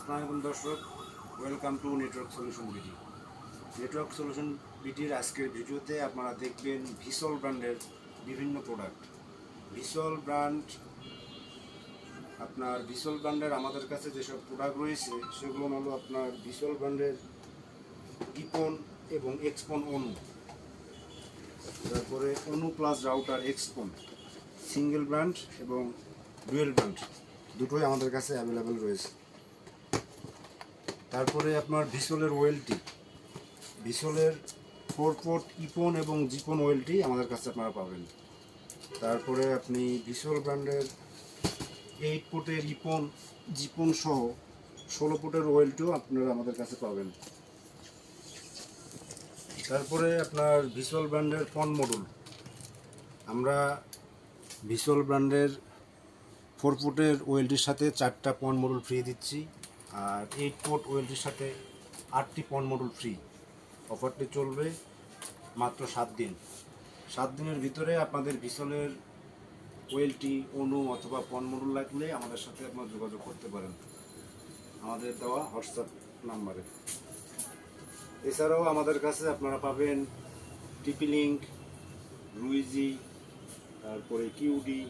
আসসালামু দর্শক, welcome to network solution BD. Network solution বিডির আজকের ভিডিওতে আপনারা দেখবেন ভিসল ব্র্যান্ডের বিভিন্ন প্রোডাক্ট। ভিসল ব্র্যান্ডের আমাদের কাছে যেসব প্রোডাক্ট রয়েছে সেগুলো হলো আপনার ভিসল ব্র্যান্ডের ইপন এবং এক্সপন অনু, তারপরে অনু প্লাস রাউটার এক্সপন, সিঙ্গেল ব্র্যান্ড এবং ডুয়েল ব্র্যান্ড দুটোই আমাদের কাছে অ্যাভেলেবেল রয়েছে। তারপরে আপনার ভিসলের ওয়েলটি, ভিসলের 4 পোর্ট ইপন এবং জিপন ওয়েলটি আমাদের কাছে আপনারা পাবেন। তারপরে আপনি ভিসল ব্র্যান্ডের 8 পোর্টের ইপন জিপন সহ 16 পোর্টের ওয়েলটিও আপনারা আমাদের কাছে পাবেন। তারপরে আপনার ভিসল ব্র্যান্ডের পন মডুল, আমরা ভিসল ব্র্যান্ডের 4 পোর্টের ওয়েলটির সাথে 4টা পন মডুল ফ্রি দিচ্ছি, আর 8 পোর্ট ওয়েলটির সাথে 8টি পন মডুল ফ্রি। অফারটি চলবে মাত্র 7 দিন। 7 দিনের ভিতরে আপনাদের ভিসলের ওয়েলটি, অনু অথবা পন মডুল লাগলে আমাদের সাথে আপনারা যোগাযোগ করতে পারেন আমাদের দেওয়া হোয়াটসঅ্যাপ নাম্বারে। এছাড়াও আমাদের কাছে আপনারা পাবেন টিপি লিঙ্ক, রুইজি, তারপরে কিউডি,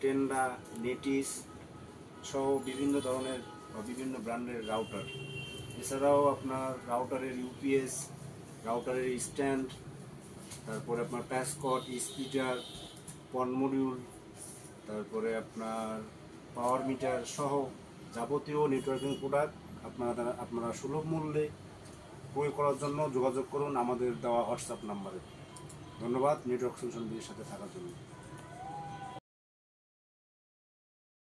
টেন্ডা, নেটিস সহ বিভিন্ন ধরনের বিভিন্ন ব্র্যান্ডের রাউটার। এছাড়াও আপনার রাউটারের ইউপিএস, রাউটারের স্ট্যান্ড, তারপরে আপনার প্যাসকট, স্পিকার, পন মডিউল, তারপরে আপনার পাওয়ার মিটার সহ যাবতীয় নেটওয়ার্কিং প্রোডাক্ট আপনারা সুলভ মূল্যে ক্রয় করার জন্য যোগাযোগ করুন আমাদের দেওয়া হোয়াটসঅ্যাপ নাম্বারে। ধন্যবাদ নেটওয়ার্ক সলিউশন বিডির সাথে থাকার জন্য।